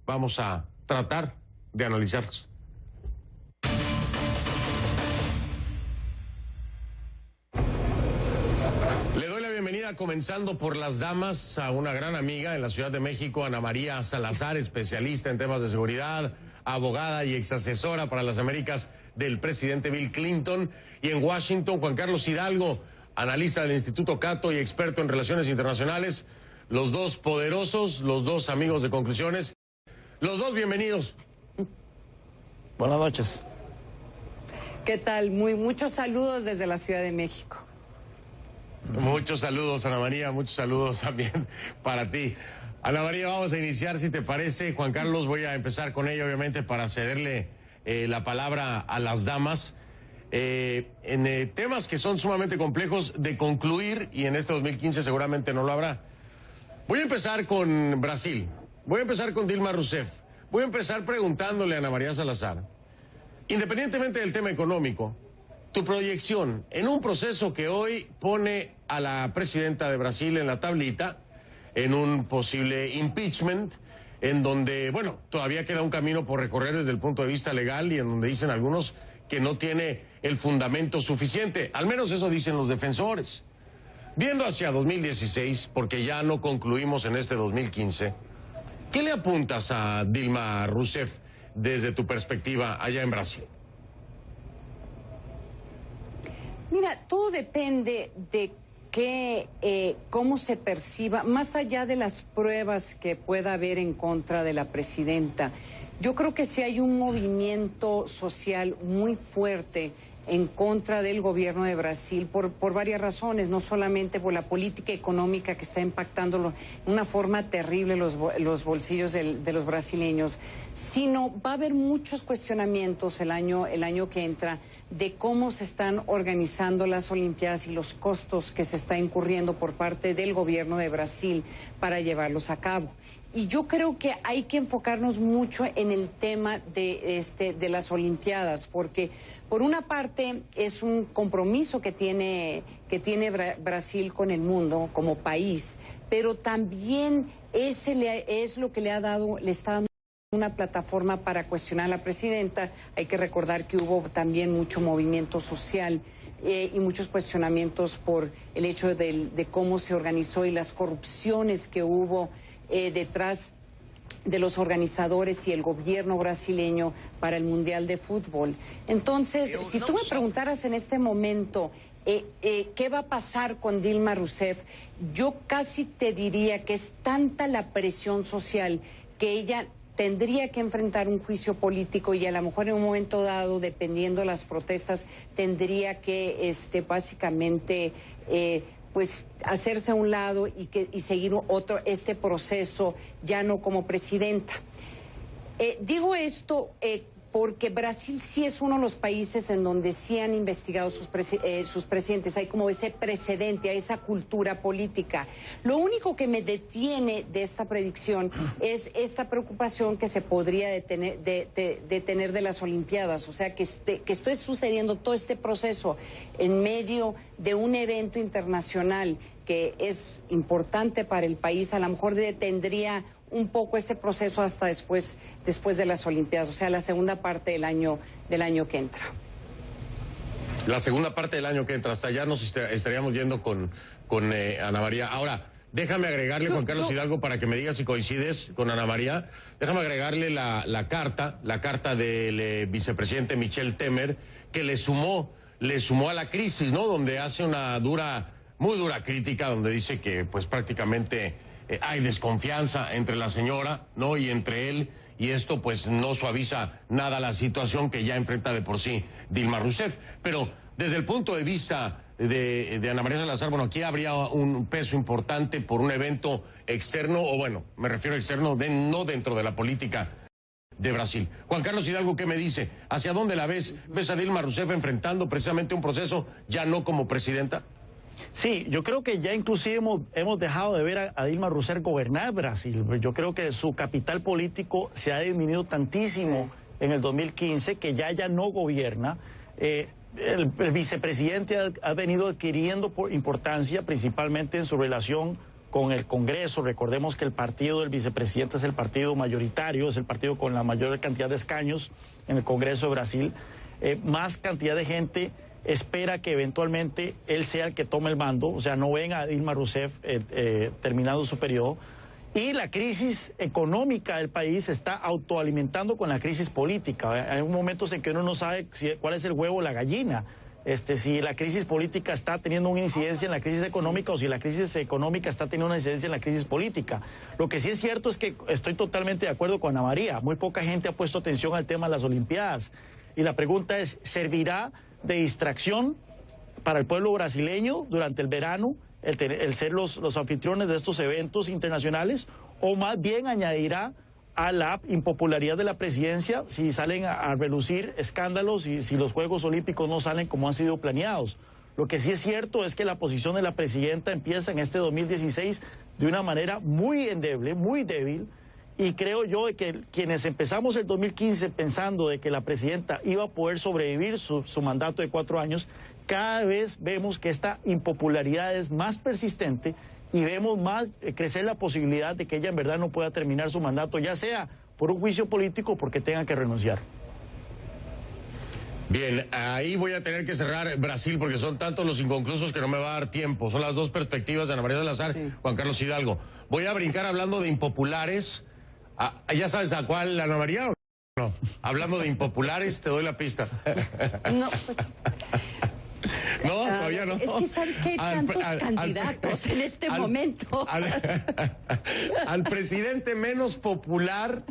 vamos a tratar de analizarlos. Le doy la bienvenida, comenzando por las damas, a una gran amiga en la Ciudad de México, Ana María Salazar, especialista en temas de seguridad, abogada y exasesora para las Américas del presidente Bill Clinton, y en Washington, Juan Carlos Hidalgo, analista del Instituto Cato y experto en relaciones internacionales, los dos poderosos, los dos amigos de Conclusiones, los dos bienvenidos. Buenas noches. ¿Qué tal? Muchos saludos desde la Ciudad de México. Muchos saludos, Ana María, muchos saludos también para ti. Ana María, vamos a iniciar, si te parece. Juan Carlos, voy a empezar con ella, obviamente, para cederle la palabra a las damas. En temas que son sumamente complejos de concluir, y en este 2015 seguramente no lo habrá. Voy a empezar con Brasil, voy a empezar con Dilma Rousseff, voy a empezar preguntándole a Ana María Salazar, independientemente del tema económico, tu proyección en un proceso que hoy pone a la presidenta de Brasil en la tablita, en un posible impeachment, en donde, bueno, todavía queda un camino por recorrer desde el punto de vista legal, y en donde dicen algunos que no tiene el fundamento suficiente, al menos eso dicen los defensores. Viendo hacia 2016, porque ya no concluimos en este 2015, ¿qué le apuntas a Dilma Rousseff desde tu perspectiva allá en Brasil? Mira, todo depende de cómo se perciba, más allá de las pruebas que pueda haber en contra de la presidenta. Yo creo que sí hay un movimiento social muy fuerte en contra del gobierno de Brasil por varias razones, no solamente por la política económica que está impactando de una forma terrible los bolsillos de los brasileños, sino va a haber muchos cuestionamientos el año que entra de cómo se están organizando las Olimpiadas y los costos que se está incurriendo por parte del gobierno de Brasil para llevarlos a cabo. Y yo creo que hay que enfocarnos mucho en el tema de las Olimpiadas, porque por una parte es un compromiso que tiene Brasil con el mundo como país, pero también es lo que le está dando una plataforma para cuestionar a la presidenta. Hay que recordar que hubo también mucho movimiento social y muchos cuestionamientos por el hecho de cómo se organizó y las corrupciones que hubo detrás de los organizadores y el gobierno brasileño para el Mundial de Fútbol. Entonces, si tú me preguntaras en este momento qué va a pasar con Dilma Rousseff, yo casi te diría que es tanta la presión social que ella tendría que enfrentar un juicio político, y a lo mejor en un momento dado, dependiendo de las protestas, tendría que básicamente pues hacerse a un lado y seguir este proceso ya no como presidenta. Digo esto porque Brasil sí es uno de los países en donde sí han investigado sus presidentes, hay como ese precedente, hay esa cultura política. Lo único que me detiene de esta predicción es esta preocupación que se podría detener de las Olimpiadas, o sea, que esté sucediendo todo este proceso en medio de un evento internacional que es importante para el país. A lo mejor detendría un poco este proceso hasta después de las Olimpiadas, o sea, la segunda parte del año que entra. La segunda parte del año que entra, hasta allá nos estaríamos yendo con Ana María. Ahora, déjame agregarle, Juan Carlos Hidalgo, para que me digas si coincides con Ana María, déjame agregarle la carta del vicepresidente Michel Temer, que le sumó a la crisis, ¿no? Donde hace una muy dura crítica, donde dice que pues prácticamente hay desconfianza entre la señora, ¿no?, y entre él, y esto pues no suaviza nada la situación que ya enfrenta de por sí Dilma Rousseff. Pero desde el punto de vista de Ana María Salazar, bueno, aquí habría un peso importante por un evento externo, o bueno, me refiero a externo, no dentro de la política de Brasil. Juan Carlos Hidalgo, ¿qué me dice? ¿Hacia dónde la ves? ¿Ves a Dilma Rousseff enfrentando precisamente un proceso ya no como presidenta? Sí, yo creo que ya inclusive hemos dejado de ver a Dilma Rousseff gobernar Brasil. Yo creo que su capital político se ha disminuido tantísimo en el 2015 que ya ella no gobierna. El vicepresidente ha venido adquiriendo importancia, principalmente en su relación con el Congreso. Recordemos que el partido del vicepresidente es el partido mayoritario, es el partido con la mayor cantidad de escaños en el Congreso de Brasil. Más cantidad de gente espera que eventualmente él sea el que tome el mando, o sea, no venga a Dilma Rousseff terminado su periodo. Y la crisis económica del país se está autoalimentando con la crisis política. Hay momentos en que uno no sabe cuál es el huevo o la gallina. Si la crisis política está teniendo una incidencia en la crisis económica o si la crisis económica está teniendo una incidencia en la crisis política. Lo que sí es cierto es que estoy totalmente de acuerdo con Ana María. Muy poca gente ha puesto atención al tema de las Olimpiadas. Y la pregunta es, ¿servirá de distracción para el pueblo brasileño durante el verano el ser los anfitriones de estos eventos internacionales? ¿O más bien añadirá a la impopularidad de la presidencia si salen a relucir escándalos y si los Juegos Olímpicos no salen como han sido planeados? Lo que sí es cierto es que la posición de la presidenta empieza en este 2016 de una manera muy endeble, muy débil, y creo yo que quienes empezamos el 2015 pensando de que la presidenta iba a poder sobrevivir su mandato de 4 años, cada vez vemos que esta impopularidad es más persistente y vemos más crecer la posibilidad de que ella en verdad no pueda terminar su mandato, ya sea por un juicio político o porque tenga que renunciar. Bien, ahí voy a tener que cerrar Brasil porque son tantos los inconclusos que no me va a dar tiempo. Son las dos perspectivas de Ana María Salazar, sí. Juan Carlos Hidalgo. Voy a brincar hablando de impopulares. ¿Ya sabes a cuál, Ana María? No. Hablando de impopulares, te doy la pista. No, pues... No, todavía no. Es que sabes que hay tantos candidatos en este momento. Al presidente menos popular,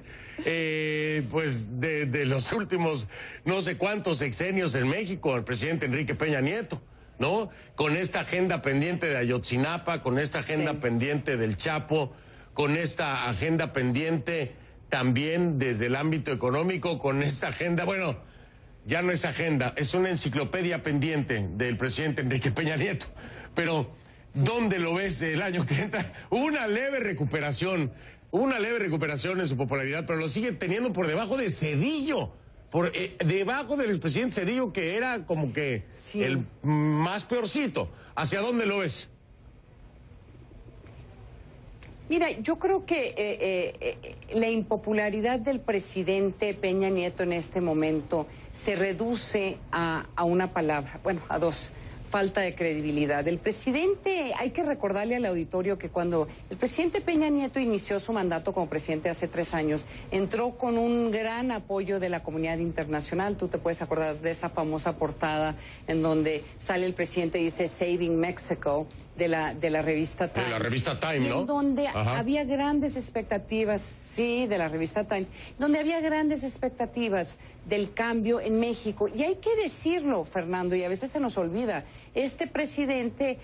pues de los últimos no sé cuántos sexenios en México, el presidente Enrique Peña Nieto, ¿no? Con esta agenda pendiente de Ayotzinapa, con esta agenda pendiente del Chapo, con esta agenda pendiente también desde el ámbito económico, con esta agenda, bueno, ya no es agenda, es una enciclopedia pendiente del presidente Enrique Peña Nieto. Pero, ¿dónde lo ves el año que entra? Una leve recuperación en su popularidad, pero lo sigue teniendo por debajo de Zedillo, debajo del expresidente Zedillo, que era como que el más peorcito. ¿Hacia dónde lo ves? Mira, yo creo que la impopularidad del presidente Peña Nieto en este momento se reduce a una palabra, bueno, a dos: falta de credibilidad. El presidente, hay que recordarle al auditorio que cuando el presidente Peña Nieto inició su mandato como presidente hace 3 años, entró con un gran apoyo de la comunidad internacional. Tú te puedes acordar de esa famosa portada en donde sale el presidente y dice Saving Mexico, de la revista Time. De la revista Time, ¿no? En donde había grandes expectativas, sí, de la revista Time, donde había grandes expectativas del cambio en México. Y hay que decirlo, Fernando, y a veces se nos olvida, este presidente,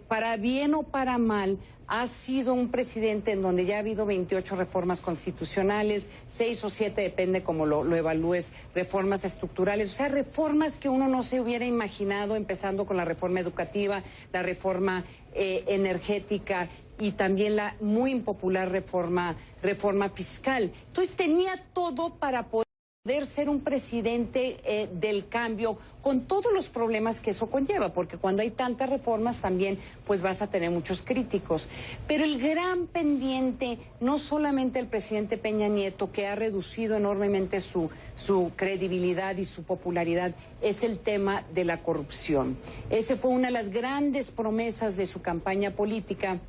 para bien o para mal, ha sido un presidente en donde ya ha habido 28 reformas constitucionales, 6 o 7, depende cómo lo evalúes, reformas estructurales, o sea, reformas que uno no se hubiera imaginado, empezando con la reforma educativa, la reforma energética y también la muy impopular reforma fiscal. Entonces tenía todo para poder ser un presidente del cambio, con todos los problemas que eso conlleva, porque cuando hay tantas reformas también pues vas a tener muchos críticos. Pero el gran pendiente, no solamente el presidente Peña Nieto, que ha reducido enormemente su credibilidad y su popularidad, es el tema de la corrupción. Ese fue una de las grandes promesas de su campaña política,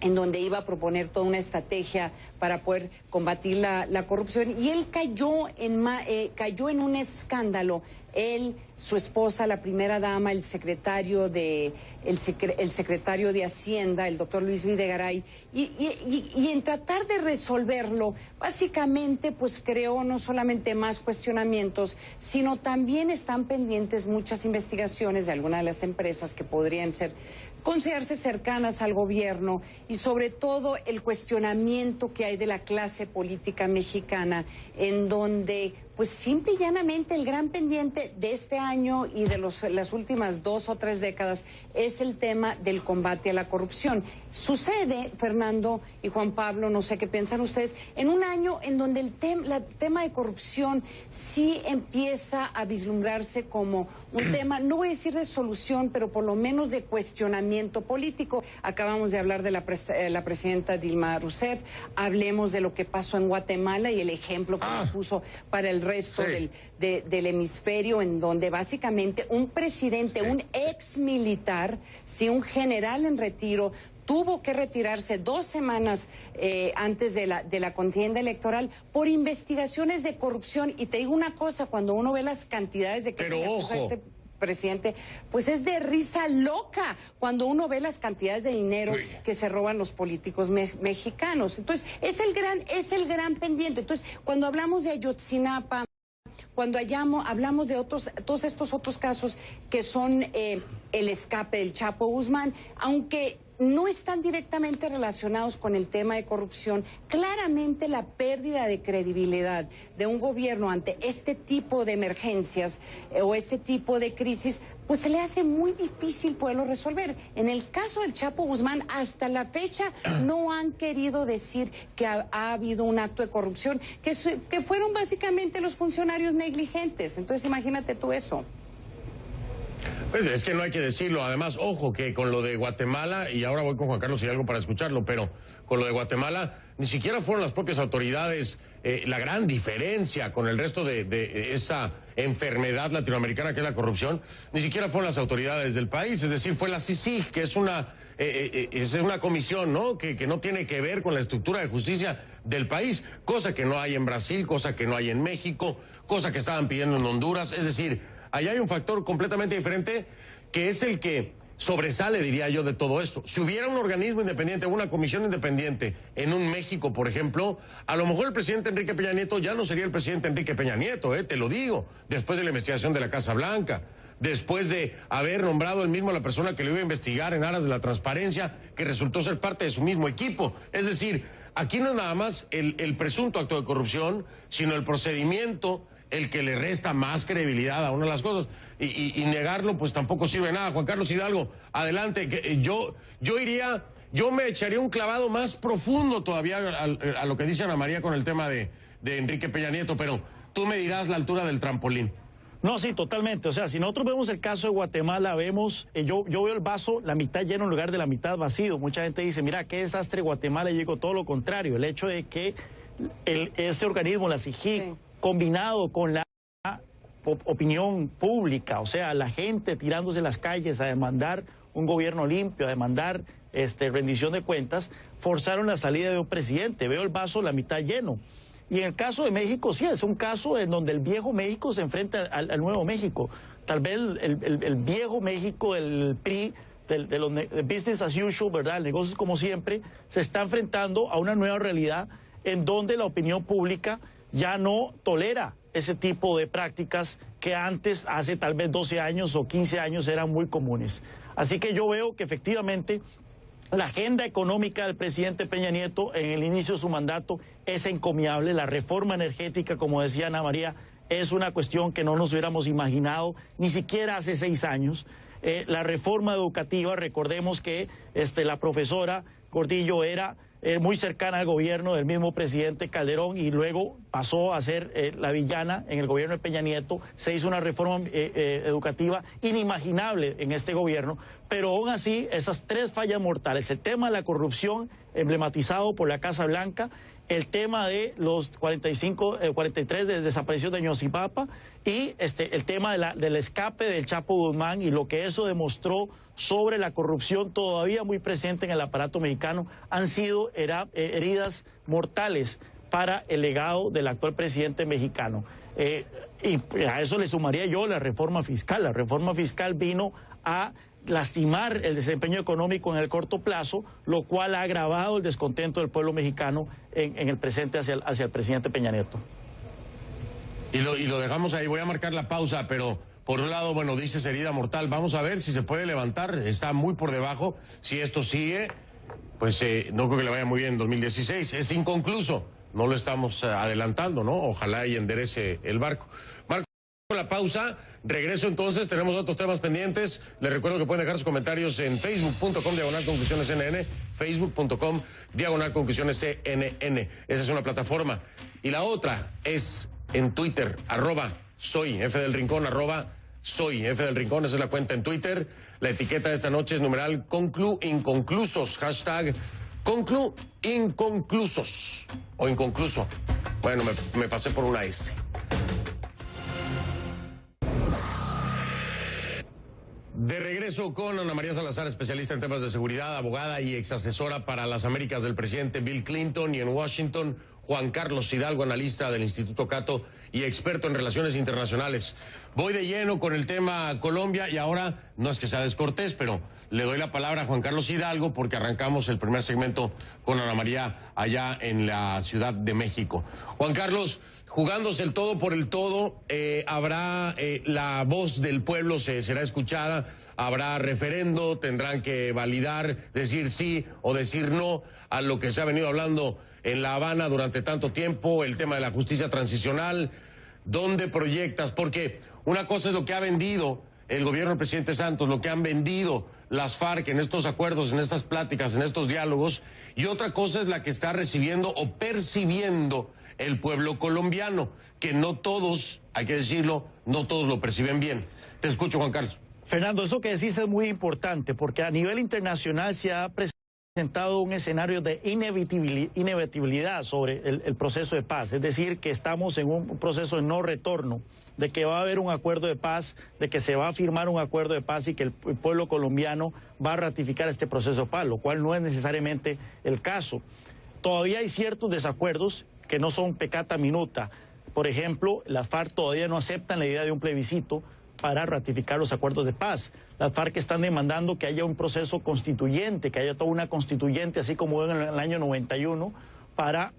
en donde iba a proponer toda una estrategia para poder combatir la corrupción, y él cayó en un escándalo. Él, su esposa, la primera dama, el secretario de Hacienda, el doctor Luis Videgaray, y en tratar de resolverlo, básicamente pues creó no solamente más cuestionamientos, sino también están pendientes muchas investigaciones de algunas de las empresas que podrían considerarse cercanas al gobierno, y sobre todo el cuestionamiento que hay de la clase política mexicana, en donde pues simple y llanamente el gran pendiente de este año y de las últimas 2 o 3 décadas es el tema del combate a la corrupción. Sucede, Fernando y Juan Pablo, no sé qué piensan ustedes, en un año en donde el tema de corrupción sí empieza a vislumbrarse como un tema, no voy a decir de solución, pero por lo menos de cuestionamiento señalamiento político. Acabamos de hablar de la presidenta Dilma Rousseff, hablemos de lo que pasó en Guatemala y el ejemplo que nos puso para el resto del hemisferio, en donde básicamente un presidente, un ex militar, un general en retiro, tuvo que retirarse 2 semanas antes de la contienda electoral por investigaciones de corrupción. Y te digo una cosa, cuando uno ve las cantidades de que se acusa a este presidente, pues es de risa loca cuando uno ve las cantidades de dinero que se roban los políticos mexicanos. Entonces, es el gran pendiente. Entonces, cuando hablamos de Ayotzinapa, cuando hablamos de todos estos otros casos que son el escape del Chapo Guzmán, aunque no están directamente relacionados con el tema de corrupción, claramente la pérdida de credibilidad de un gobierno ante este tipo de emergencias o este tipo de crisis, pues se le hace muy difícil poderlo resolver. En el caso del Chapo Guzmán, hasta la fecha no han querido decir que ha habido un acto de corrupción, que fueron básicamente los funcionarios negligentes. Entonces imagínate tú eso. Pues es que no hay que decirlo. Además, ojo, que con lo de Guatemala, y ahora voy con Juan Carlos y algo para escucharlo, pero con lo de Guatemala, ni siquiera fueron las propias autoridades la gran diferencia con el resto de esa enfermedad latinoamericana que es la corrupción, ni siquiera fueron las autoridades del país, es decir, fue la CICIG, que es una comisión, ¿no?, que no tiene que ver con la estructura de justicia del país, cosa que no hay en Brasil, cosa que no hay en México, cosa que estaban pidiendo en Honduras, es decir, allá hay un factor completamente diferente que es el que sobresale, diría yo, de todo esto. Si hubiera un organismo independiente, una comisión independiente en un México, por ejemplo, a lo mejor el presidente Enrique Peña Nieto ya no sería el presidente Enrique Peña Nieto, te lo digo, después de la investigación de la Casa Blanca, después de haber nombrado él mismo a la persona que lo iba a investigar en aras de la transparencia, que resultó ser parte de su mismo equipo. Es decir, aquí no es nada más el presunto acto de corrupción, sino el procedimiento el que le resta más credibilidad a una de las cosas, y negarlo pues tampoco sirve de nada. Juan Carlos Hidalgo, adelante. Yo me echaría un clavado más profundo todavía a lo que dice Ana María con el tema de Enrique Peña Nieto, pero tú me dirás la altura del trampolín. No, sí, totalmente. O sea, si nosotros vemos el caso de Guatemala, yo veo el vaso la mitad lleno en lugar de la mitad vacío. Mucha gente dice, mira, qué desastre Guatemala, y yo digo todo lo contrario. El hecho de que ese organismo, la CIGIG, combinado con la opinión pública, o sea, la gente tirándose en las calles a demandar un gobierno limpio, a demandar rendición de cuentas, forzaron la salida de un presidente. Veo el vaso la mitad lleno. Y en el caso de México, sí, es un caso en donde el viejo México se enfrenta al nuevo México. Tal vez el viejo México, el PRI, de los business as usual, ¿verdad?, el negocio como siempre, se está enfrentando a una nueva realidad en donde la opinión pública ya no tolera ese tipo de prácticas que antes, hace tal vez 12 años o 15 años, eran muy comunes. Así que yo veo que efectivamente la agenda económica del presidente Peña Nieto en el inicio de su mandato es encomiable. La reforma energética, como decía Ana María, es una cuestión que no nos hubiéramos imaginado ni siquiera hace 6 años. La reforma educativa, recordemos que la profesora Gordillo era muy cercana al gobierno del mismo presidente Calderón y luego pasó a ser la villana en el gobierno de Peña Nieto. Se hizo una reforma educativa inimaginable en este gobierno, pero aún así esas 3 fallas mortales, el tema de la corrupción emblematizado por la Casa Blanca, el tema de los 43 de desaparición de Ñosipapa y el tema del escape del Chapo Guzmán y lo que eso demostró sobre la corrupción todavía muy presente en el aparato mexicano, han sido heridas mortales para el legado del actual presidente mexicano. Y a eso le sumaría yo la reforma fiscal. La reforma fiscal vino a lastimar el desempeño económico en el corto plazo, lo cual ha agravado el descontento del pueblo mexicano en el presente hacia el presidente Peña Nieto. Y lo dejamos ahí, voy a marcar la pausa, pero por un lado, bueno, dices herida mortal, vamos a ver si se puede levantar, está muy por debajo, si esto sigue, pues no creo que le vaya muy bien en 2016, es inconcluso, no lo estamos adelantando, ¿no? Ojalá y enderece el barco. Marco la pausa, regreso entonces, tenemos otros temas pendientes, les recuerdo que pueden dejar sus comentarios en facebook.com/conclusionescnn, facebook.com/conclusionescnn, esa es una plataforma, y la otra es en Twitter, @soy F del Rincón, soy F del Rincón, esa es la cuenta en Twitter. La etiqueta de esta noche es numeral Conclu Inconclusos, hashtag Conclu Inconclusos, o inconcluso. Bueno, me pasé por una S. De regreso con Ana María Salazar, especialista en temas de seguridad, abogada y exasesora para las Américas del presidente Bill Clinton, y en Washington, Juan Carlos Hidalgo, analista del Instituto Cato y experto en relaciones internacionales. Voy de lleno con el tema Colombia, y ahora no es que sea descortés, pero le doy la palabra a Juan Carlos Hidalgo porque arrancamos el primer segmento con Ana María allá en la Ciudad de México. Juan Carlos, jugándose el todo por el todo, habrá la voz del pueblo será escuchada, habrá referendo, tendrán que validar, decir sí o decir no a lo que se ha venido hablando en La Habana durante tanto tiempo, el tema de la justicia transicional. ¿Dónde proyectas? Porque una cosa es lo que ha vendido el gobierno del presidente Santos, lo que han vendido las FARC en estos acuerdos, en estas pláticas, en estos diálogos, y otra cosa es la que está recibiendo o percibiendo el pueblo colombiano, que no todos, hay que decirlo, no todos lo perciben bien. Te escucho, Juan Carlos. Fernando, eso que decís es muy importante, porque a nivel internacional se ha presentado un escenario de inevitabilidad sobre el proceso de paz, es decir, que estamos en un proceso de no retorno, de que va a haber un acuerdo de paz, de que se va a firmar un acuerdo de paz y que el pueblo colombiano va a ratificar este proceso de paz, lo cual no es necesariamente el caso. Todavía hay ciertos desacuerdos que no son peccata minuta. Por ejemplo, las FARC todavía no aceptan la idea de un plebiscito para ratificar los acuerdos de paz. Las FARC están demandando que haya un proceso constituyente, que haya toda una constituyente, así como en el año 91, para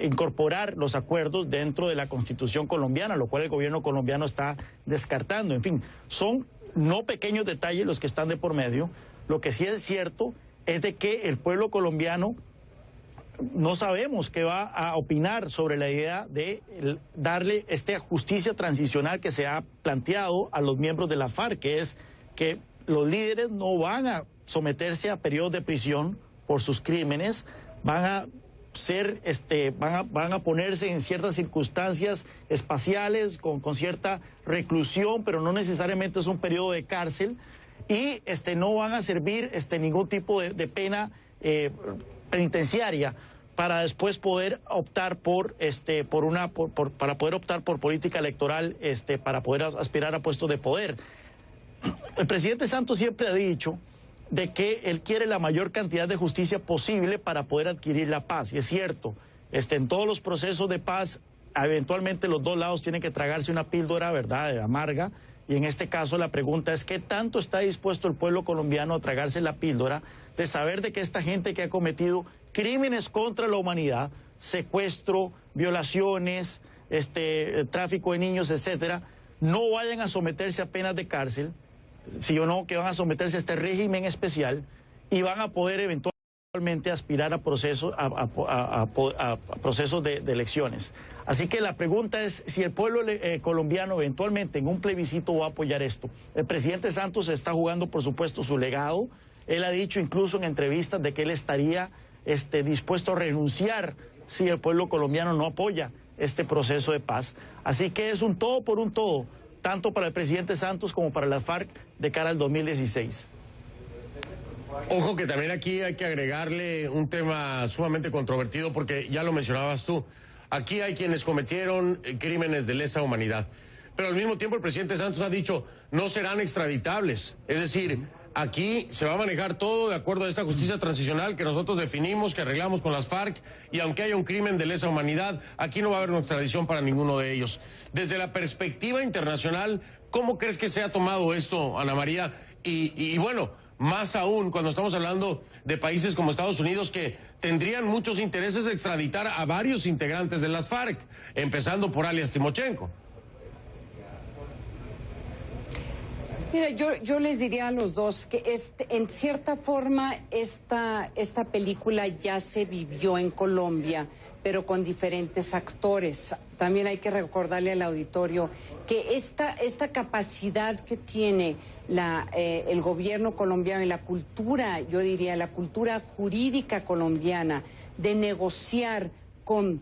incorporar los acuerdos dentro de la Constitución colombiana, lo cual el gobierno colombiano está descartando. En fin, son no pequeños detalles los que están de por medio. Lo que sí es cierto es de que el pueblo colombiano no sabemos qué va a opinar sobre la idea de darle esta justicia transicional que se ha planteado a los miembros de la FARC, que es que los líderes no van a someterse a periodos de prisión por sus crímenes, van a ser, van a ponerse en ciertas circunstancias espaciales con cierta reclusión, pero no necesariamente es un periodo de cárcel, y no van a servir ningún tipo de pena penitenciaria para después poder optar para poder optar por política electoral, para poder aspirar a puestos de poder. El presidente Santos siempre ha dicho de que él quiere la mayor cantidad de justicia posible para poder adquirir la paz, y es cierto, en todos los procesos de paz, eventualmente los dos lados tienen que tragarse una píldora, ¿verdad?, amarga, y en este caso la pregunta es ¿qué tanto está dispuesto el pueblo colombiano a tragarse la píldora de saber de que esta gente que ha cometido crímenes contra la humanidad, secuestro, violaciones, tráfico de niños, etcétera, no vayan a someterse a penas de cárcel, sí o no, que van a someterse a este régimen especial y van a poder eventualmente aspirar a procesos, procesos de elecciones? Así que la pregunta es si el pueblo colombiano eventualmente en un plebiscito va a apoyar esto. El presidente Santos está jugando, por supuesto, su legado. Él ha dicho incluso en entrevistas de que él estaría dispuesto a renunciar si el pueblo colombiano no apoya este proceso de paz. Así que es un todo por un todo, tanto para el presidente Santos como para las FARC de cara al 2016. Ojo que también aquí hay que agregarle un tema sumamente controvertido, porque ya lo mencionabas tú. Aquí hay quienes cometieron crímenes de lesa humanidad, pero al mismo tiempo el presidente Santos ha dicho no serán extraditables. Es decir, aquí se va a manejar todo de acuerdo a esta justicia transicional que nosotros definimos, que arreglamos con las FARC, y aunque haya un crimen de lesa humanidad, aquí no va a haber una extradición para ninguno de ellos. Desde la perspectiva internacional, ¿cómo crees que se ha tomado esto, Ana María? Y bueno, más aún cuando estamos hablando de países como Estados Unidos, que tendrían muchos intereses de extraditar a varios integrantes de las FARC, empezando por alias Timochenko. Mira, yo les diría a los dos que en cierta forma esta película ya se vivió en Colombia, pero con diferentes actores. También hay que recordarle al auditorio que esta capacidad que tiene el gobierno colombiano y la cultura, yo diría, la cultura jurídica colombiana de negociar con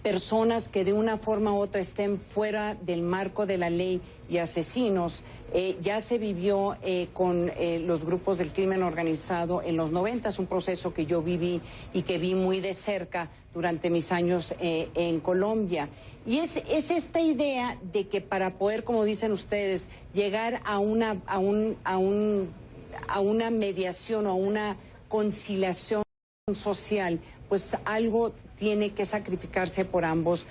personas que de una forma u otra estén fuera del marco de la ley y asesinos. Ya se vivió con los grupos del crimen organizado en los 90, un proceso que yo viví y que vi muy de cerca durante mis años en Colombia. Y es esta idea de que para poder, como dicen ustedes, llegar a una mediación o a una conciliación social, pues algo tiene que sacrificarse por ambos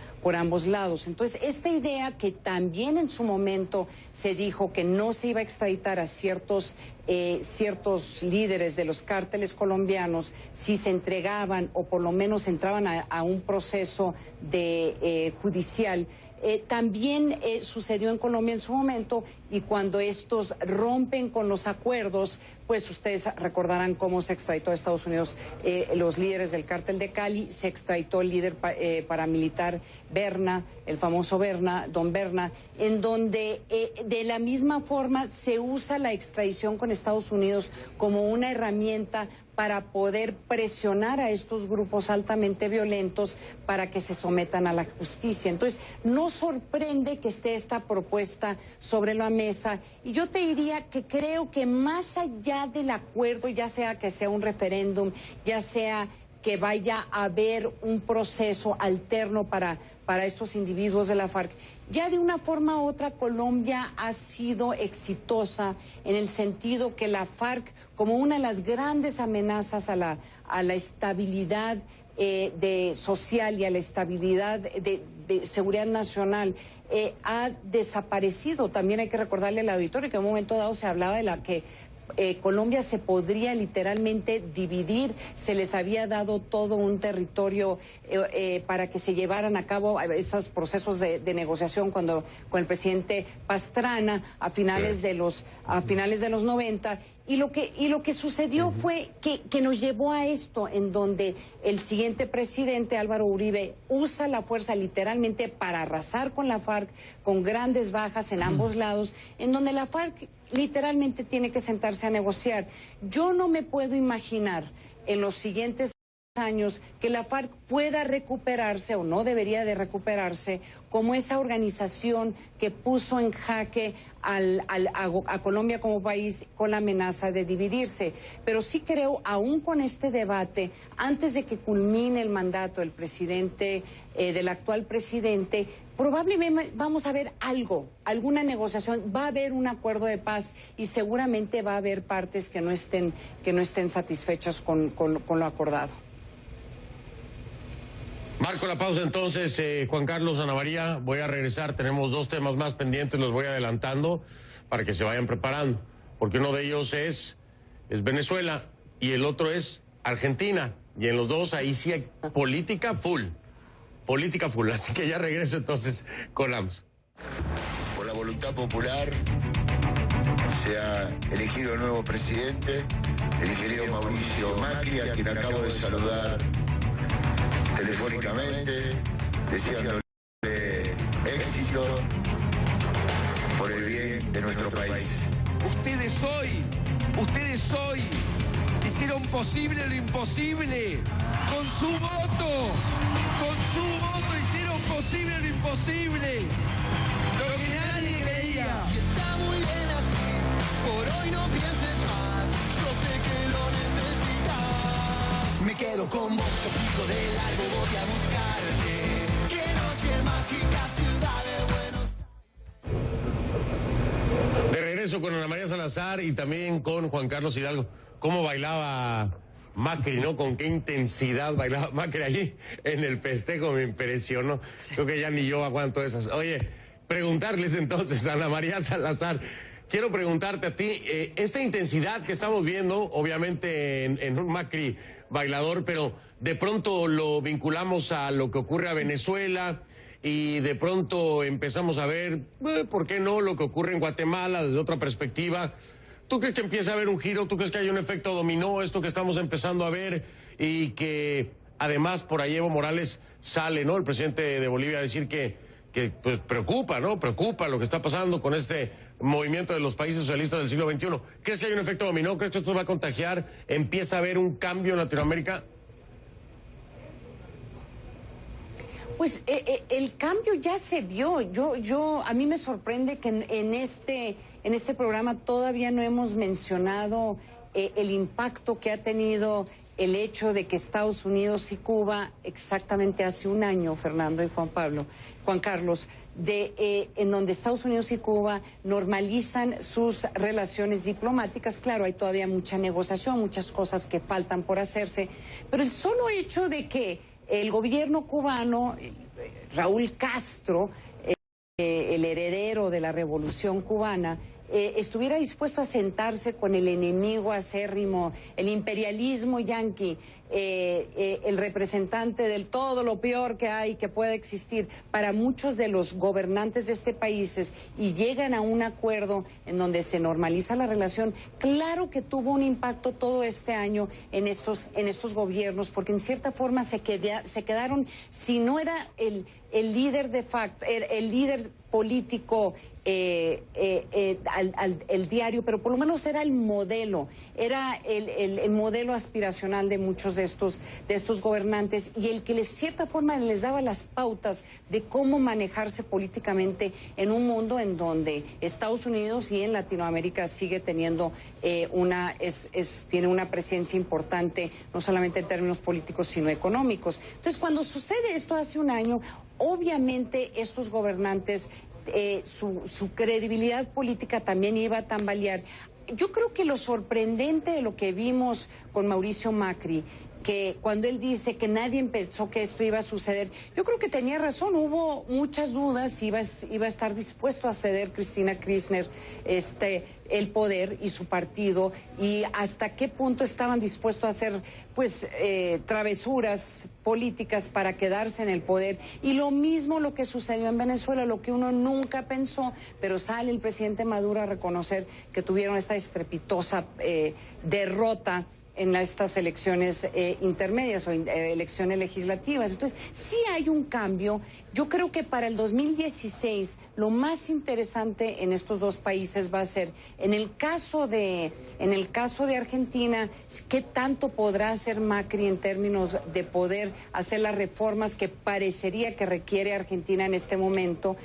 lados. Entonces, esta idea que también en su momento se dijo que no se iba a extraditar a ciertos líderes de los cárteles colombianos si se entregaban o por lo menos entraban a un proceso judicial, también sucedió en Colombia en su momento, y cuando estos rompen con los acuerdos, pues ustedes recordarán cómo se extraditó a Estados Unidos los líderes del cártel de Cali, se extraditó el líder paramilitar Berna, el famoso Berna, don Berna, en donde de la misma forma se usa la extradición con Estados Unidos como una herramienta para poder presionar a estos grupos altamente violentos para que se sometan a la justicia. Entonces, no sorprende que esté esta propuesta sobre la mesa, y yo te diría que creo que más allá del acuerdo, ya sea que sea un referéndum, ya sea que vaya a haber un proceso alterno para estos individuos de la FARC, ya de una forma u otra Colombia ha sido exitosa en el sentido que la FARC, como una de las grandes amenazas a la estabilidad social y a la estabilidad de seguridad nacional, ha desaparecido. También hay que recordarle al auditorio que en un momento dado se hablaba de la que Colombia se podría literalmente dividir. Se les había dado todo un territorio para que se llevaran a cabo esos procesos de negociación con el presidente Pastrana a finales de los 90, y lo que sucedió fue que nos llevó a esto, en donde el siguiente presidente, Álvaro Uribe, usa la fuerza literalmente para arrasar con la FARC, con grandes bajas en ambos lados, en donde la FARC literalmente tiene que sentarse a negociar. Yo no me puedo imaginar en los siguientes años que la FARC pueda recuperarse, o no debería de recuperarse, como esa organización que puso en jaque a Colombia como país con la amenaza de dividirse. Pero sí creo, aún con este debate, antes de que culmine el mandato del actual presidente, probablemente vamos a ver alguna negociación, va a haber un acuerdo de paz, y seguramente va a haber partes que no estén satisfechas con lo acordado. Marco la pausa entonces, Juan Carlos, Ana María, voy a regresar, tenemos dos temas más pendientes, los voy adelantando para que se vayan preparando, porque uno de ellos es Venezuela y el otro es Argentina, y en los dos ahí sí hay política full, así que ya regreso entonces con AMS. Por la voluntad popular se ha elegido el nuevo presidente, el ingeniero Mauricio Macri, a quien acabo de saludar telefónicamente, deseándole éxito por el bien de nuestro país. Ustedes hoy hicieron posible lo imposible. Con su voto hicieron posible lo imposible. Lo que nadie creía. Y está muy bien así, por hoy no pienses más, yo sé que lo necesitas. Me quedo con vos, poquito de largo voy a buscarte. Qué noche mágica, ciudad de Buenos. De regreso con Ana María Salazar y también con Juan Carlos Hidalgo. ¿Cómo bailaba Macri, no? Con qué intensidad bailaba Macri allí en el festejo, me impresionó. Creo que ya ni yo aguanto esas. Oye, preguntarles entonces a Ana María Salazar, quiero preguntarte a ti, esta intensidad que estamos viendo, obviamente en un Macri bailador, pero de pronto lo vinculamos a lo que ocurre a Venezuela, y de pronto empezamos a ver, ¿por qué no?, lo que ocurre en Guatemala desde otra perspectiva. ¿Tú crees que empieza a haber un giro? ¿Tú crees que hay un efecto dominó, esto que estamos empezando a ver? Y que además por ahí Evo Morales sale, ¿no?, el presidente de Bolivia, a decir que pues preocupa, ¿no? Preocupa lo que está pasando con este movimiento de los países socialistas del siglo XXI. ¿Crees que hay un efecto dominó? ¿Crees que esto va a contagiar? ¿Empieza a haber un cambio en Latinoamérica? Pues el cambio ya se vio. A mí me sorprende que en este programa todavía no hemos mencionado el impacto que ha tenido el hecho de que Estados Unidos y Cuba, exactamente hace un año, Fernando y Juan Carlos, en donde Estados Unidos y Cuba normalizan sus relaciones diplomáticas. Claro, hay todavía mucha negociación, muchas cosas que faltan por hacerse, pero el solo hecho de que el gobierno cubano, Raúl Castro, el heredero de la Revolución Cubana, estuviera dispuesto a sentarse con el enemigo acérrimo, el imperialismo yanqui, el representante del todo lo peor que hay, que pueda existir para muchos de los gobernantes de este país, y llegan a un acuerdo en donde se normaliza la relación. Claro que tuvo un impacto todo este año en estos gobiernos, porque en cierta forma se quedaron, si no era el líder de facto, el líder político, el diario, pero por lo menos era el modelo, era el modelo aspiracional de muchos de estos gobernantes, y el que de cierta forma les daba las pautas de cómo manejarse políticamente en un mundo en donde Estados Unidos y en Latinoamérica sigue teniendo tiene una presencia importante, no solamente en términos políticos, sino económicos. Entonces, cuando sucede esto hace un año, obviamente estos gobernantes, su credibilidad política también iba a tambalear. Yo creo que lo sorprendente de lo que vimos con Mauricio Macri, que cuando él dice que nadie pensó que esto iba a suceder, yo creo que tenía razón. Hubo muchas dudas, iba a estar dispuesto a ceder Cristina Kirchner el poder y su partido, y hasta qué punto estaban dispuestos a hacer travesuras políticas para quedarse en el poder. Y lo mismo lo que sucedió en Venezuela, lo que uno nunca pensó, pero sale el presidente Maduro a reconocer que tuvieron esta estrepitosa derrota en estas elecciones intermedias o elecciones legislativas. Entonces, sí hay un cambio. Yo creo que para el 2016 lo más interesante en estos dos países va a ser, en el caso de Argentina, qué tanto podrá hacer Macri en términos de poder hacer las reformas que parecería que requiere Argentina en este momento.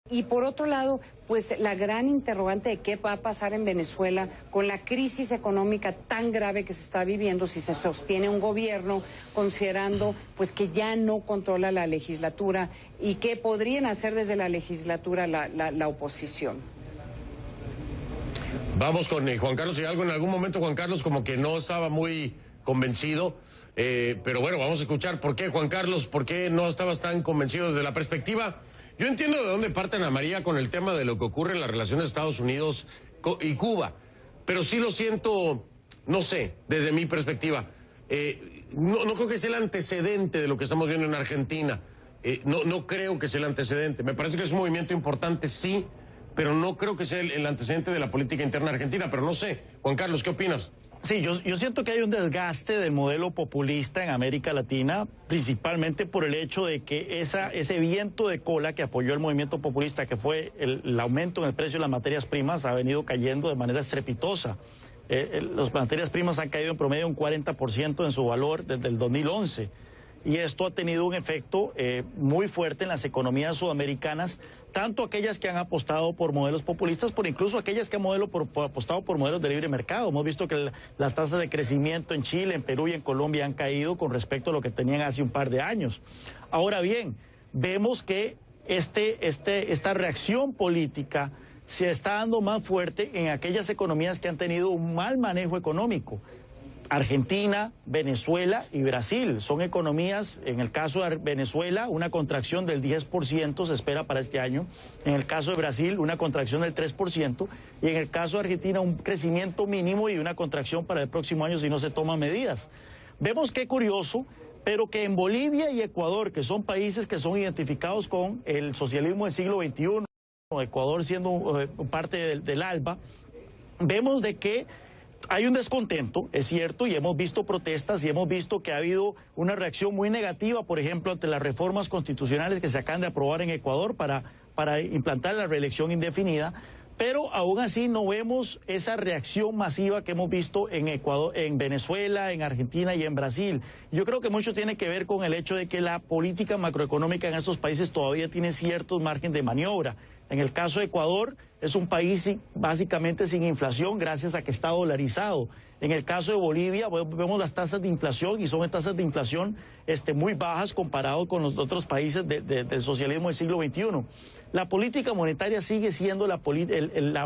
Y por otro lado, pues la gran interrogante de qué va a pasar en Venezuela con la crisis económica tan grave que se está viviendo, si se sostiene un gobierno, considerando pues que ya no controla la legislatura, y qué podrían hacer desde la legislatura la oposición. Vamos con Juan Carlos Hidalgo. En algún momento Juan Carlos como que no estaba muy convencido, pero bueno, vamos a escuchar por qué, Juan Carlos, por qué no estabas tan convencido desde la perspectiva. Yo entiendo de dónde parte Ana María con el tema de lo que ocurre en las relaciones de Estados Unidos y Cuba, pero sí lo siento, no sé, desde mi perspectiva. No creo que sea el antecedente de lo que estamos viendo en Argentina. No creo que sea el antecedente. Me parece que es un movimiento importante, sí, pero no creo que sea el antecedente de la política interna argentina. Pero no sé, Juan Carlos, ¿qué opinas? Sí, yo siento que hay un desgaste del modelo populista en América Latina, principalmente por el hecho de que ese viento de cola que apoyó el movimiento populista, que fue el aumento en el precio de las materias primas, ha venido cayendo de manera estrepitosa. Las materias primas han caído en promedio un 40% en su valor desde el 2011. Y esto ha tenido un efecto muy fuerte en las economías sudamericanas, tanto aquellas que han apostado por modelos populistas, por incluso aquellas que han apostado por modelos de libre mercado. Hemos visto que las tasas de crecimiento en Chile, en Perú y en Colombia han caído con respecto a lo que tenían hace un par de años. Ahora bien, vemos que esta reacción política se está dando más fuerte en aquellas economías que han tenido un mal manejo económico. Argentina, Venezuela y Brasil son economías, en el caso de Venezuela, una contracción del 10% se espera para este año, en el caso de Brasil, una contracción del 3%, y en el caso de Argentina, un crecimiento mínimo y una contracción para el próximo año si no se toman medidas. Vemos qué curioso, pero que en Bolivia y Ecuador, que son países que son identificados con el socialismo del siglo XXI, Ecuador siendo parte del ALBA, vemos de que hay un descontento, es cierto, y hemos visto protestas y hemos visto que ha habido una reacción muy negativa, por ejemplo, ante las reformas constitucionales que se acaban de aprobar en Ecuador para implantar la reelección indefinida, pero aún así no vemos esa reacción masiva que hemos visto en Ecuador, en Venezuela, en Argentina y en Brasil. Yo creo que mucho tiene que ver con el hecho de que la política macroeconómica en estos países todavía tiene ciertos margen de maniobra. En el caso de Ecuador, es un país básicamente sin inflación gracias a que está dolarizado. En el caso de Bolivia, vemos las tasas de inflación y son tasas de inflación muy bajas comparado con los otros países del socialismo del siglo XXI. La política monetaria sigue siendo la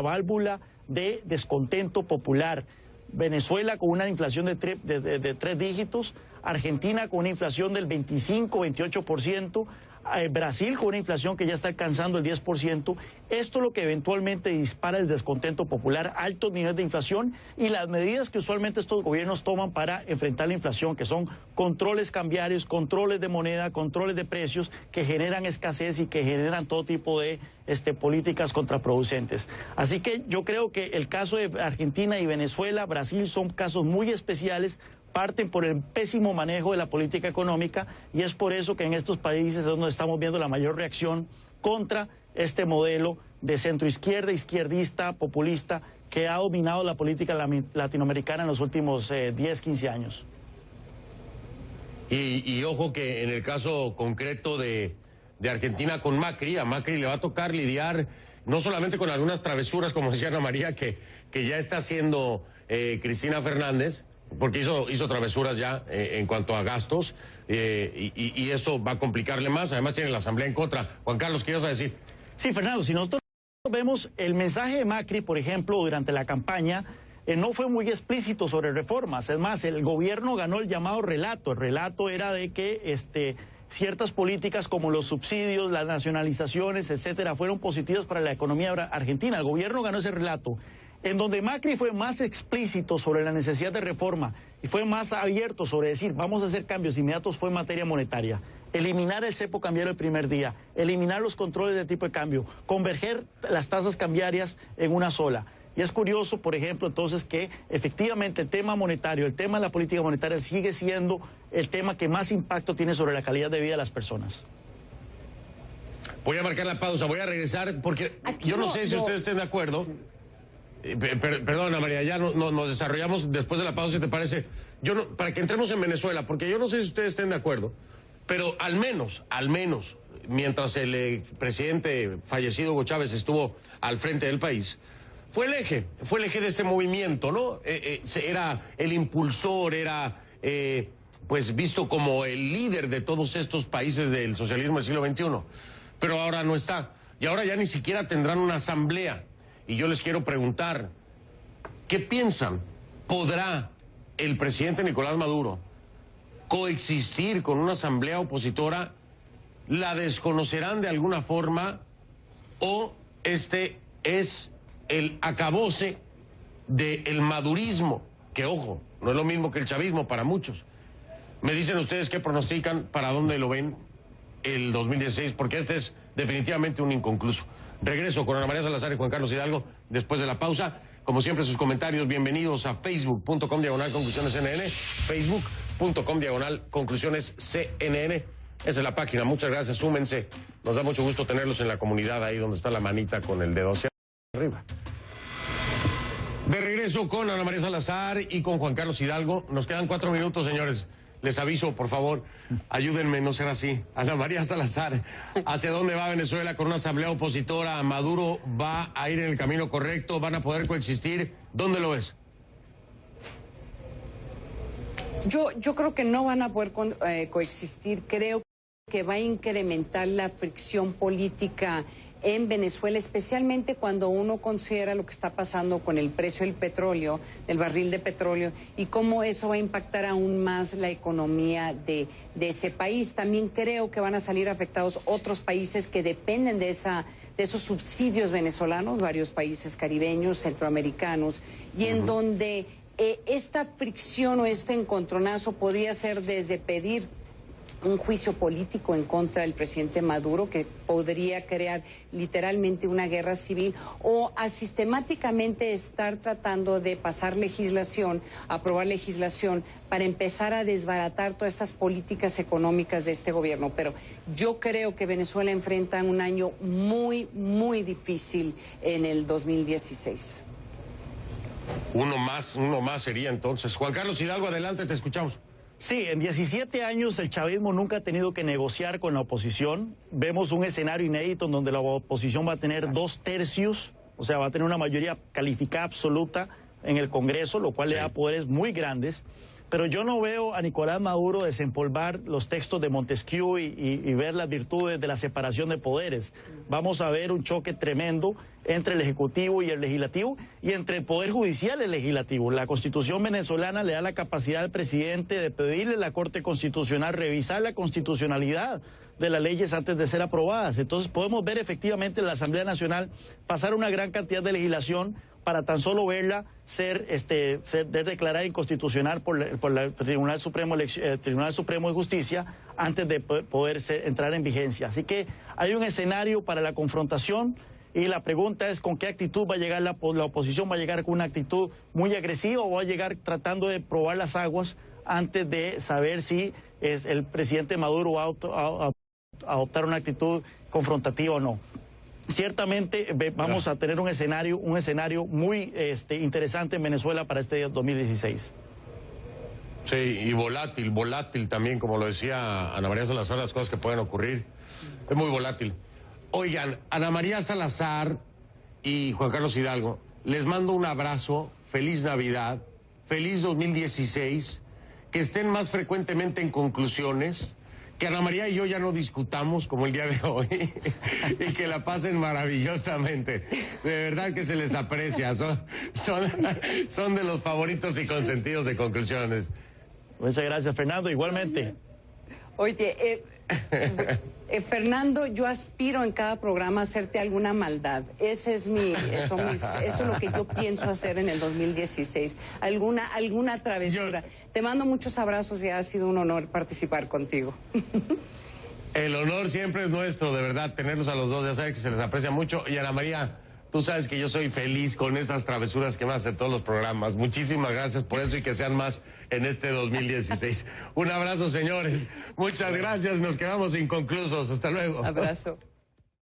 válvula de descontento popular. Venezuela con una inflación de 3 dígitos, Argentina con una inflación del 25-28%, Brasil con una inflación que ya está alcanzando el 10%. Esto es lo que eventualmente dispara el descontento popular, altos niveles de inflación y las medidas que usualmente estos gobiernos toman para enfrentar la inflación, que son controles cambiarios, controles de moneda, controles de precios que generan escasez y que generan todo tipo de políticas contraproducentes. Así que yo creo que el caso de Argentina y Venezuela, Brasil son casos muy especiales, parten por el pésimo manejo de la política económica y es por eso que en estos países es donde estamos viendo la mayor reacción contra este modelo de centroizquierda, izquierdista, populista que ha dominado la política latinoamericana en los últimos 10, 15 años. Y ojo que en el caso concreto de Argentina con Macri, a Macri le va a tocar lidiar no solamente con algunas travesuras, como decía Ana María, que ya está haciendo Cristina Fernández, porque hizo travesuras ya en cuanto a gastos, y eso va a complicarle más. Además tiene la Asamblea en contra. Juan Carlos, ¿qué ibas a decir? Sí, Fernando, si nosotros vemos el mensaje de Macri, por ejemplo, durante la campaña, no fue muy explícito sobre reformas. Es más, el gobierno ganó el llamado relato. El relato era de que ciertas políticas como los subsidios, las nacionalizaciones, etcétera, fueron positivas para la economía argentina. El gobierno ganó ese relato. En donde Macri fue más explícito sobre la necesidad de reforma y fue más abierto sobre decir vamos a hacer cambios inmediatos fue en materia monetaria. Eliminar el cepo cambiario el primer día, eliminar los controles de tipo de cambio, converger las tasas cambiarias en una sola. Y es curioso, por ejemplo, entonces que efectivamente el tema monetario, el tema de la política monetaria sigue siendo el tema que más impacto tiene sobre la calidad de vida de las personas. Voy a marcar la pausa, voy a regresar porque yo no sé si ustedes estén de acuerdo. Sí. Perdona María, ya nos desarrollamos después de la pausa, si te parece. Para que entremos en Venezuela, porque yo no sé si ustedes estén de acuerdo, pero al menos, mientras el presidente fallecido Hugo Chávez estuvo al frente del país, fue el eje de ese movimiento, ¿no? Era el impulsor, era pues visto como el líder de todos estos países del socialismo del siglo XXI, pero ahora no está, y ahora ya ni siquiera tendrán una asamblea. Y yo les quiero preguntar, ¿qué piensan? ¿Podrá el presidente Nicolás Maduro coexistir con una asamblea opositora? ¿La desconocerán de alguna forma? ¿O este es el acabose del madurismo? Que ojo, no es lo mismo que el chavismo para muchos. Me dicen ustedes qué pronostican, para dónde lo ven el 2016, porque este es definitivamente un inconcluso. Regreso con Ana María Salazar y Juan Carlos Hidalgo después de la pausa. Como siempre, sus comentarios bienvenidos a facebook.com/conclusionescnn, facebook.com/conclusionescnn. Esa es la página. Muchas gracias, súmense. Nos da mucho gusto tenerlos en la comunidad, ahí donde está la manita con el dedo hacia arriba. De regreso con Ana María Salazar y con Juan Carlos Hidalgo. Nos quedan 4 minutos, señores. Les aviso, por favor, ayúdenme, no ser así. Ana María Salazar, ¿hacia dónde va Venezuela con una asamblea opositora? ¿Maduro va a ir en el camino correcto? ¿Van a poder coexistir? ¿Dónde lo ves? Yo creo que no van a poder coexistir. Creo que va a incrementar la fricción política en Venezuela, especialmente cuando uno considera lo que está pasando con el precio del petróleo, del barril de petróleo, y cómo eso va a impactar aún más la economía de ese país. También creo que van a salir afectados otros países que dependen de esos subsidios venezolanos, varios países caribeños, centroamericanos, y en donde esta fricción o este encontronazo podría ser desde pedir un juicio político en contra del presidente Maduro que podría crear literalmente una guerra civil, o a sistemáticamente estar tratando de pasar legislación, aprobar legislación para empezar a desbaratar todas estas políticas económicas de este gobierno. Pero yo creo que Venezuela enfrenta un año muy, muy difícil en el 2016. Uno más sería entonces. Juan Carlos Hidalgo, adelante, te escuchamos. Sí, en 17 años el chavismo nunca ha tenido que negociar con la oposición. Vemos un escenario inédito en donde la oposición va a tener 2/3, o sea, va a tener una mayoría calificada absoluta en el Congreso, lo cual le da poderes muy grandes. Pero yo no veo a Nicolás Maduro desempolvar los textos de Montesquieu y ver las virtudes de la separación de poderes. Vamos a ver un choque tremendo entre el Ejecutivo y el Legislativo, y entre el Poder Judicial y el Legislativo. La Constitución venezolana le da la capacidad al presidente de pedirle a la Corte Constitucional revisar la constitucionalidad de las leyes antes de ser aprobadas. Entonces podemos ver efectivamente en la Asamblea Nacional pasar una gran cantidad de legislación para tan solo verla ser declarada inconstitucional por el Tribunal Supremo de Justicia antes de poder entrar en vigencia. Así que hay un escenario para la confrontación, y la pregunta es con qué actitud va a llegar la oposición. ¿Va a llegar con una actitud muy agresiva o va a llegar tratando de probar las aguas antes de saber si el presidente Maduro va a adoptar una actitud confrontativa o no? Ciertamente vamos a tener un escenario muy interesante en Venezuela para este 2016. Sí, y volátil también, como lo decía Ana María Salazar, las cosas que pueden ocurrir. Es muy volátil. Oigan, Ana María Salazar y Juan Carlos Hidalgo, les mando un abrazo, feliz Navidad, feliz 2016, que estén más frecuentemente en conclusiones, que Ana María y yo ya no discutamos como el día de hoy y que la pasen maravillosamente. De verdad que se les aprecia, son de los favoritos y consentidos de conclusiones. Muchas gracias, Fernando, igualmente. Oye, Fernando, yo aspiro en cada programa a hacerte alguna maldad. Eso es lo que yo pienso hacer en el 2016. Alguna travesura. Te mando muchos abrazos y ha sido un honor participar contigo. El honor siempre es nuestro, de verdad, tenerlos a los dos, ya sabes que se les aprecia mucho. Y Ana María, tú sabes que yo soy feliz con esas travesuras que me hacen todos los programas. Muchísimas gracias por eso y que sean más en este 2016. Un abrazo, señores. Muchas gracias. Nos quedamos inconclusos. Hasta luego. Abrazo.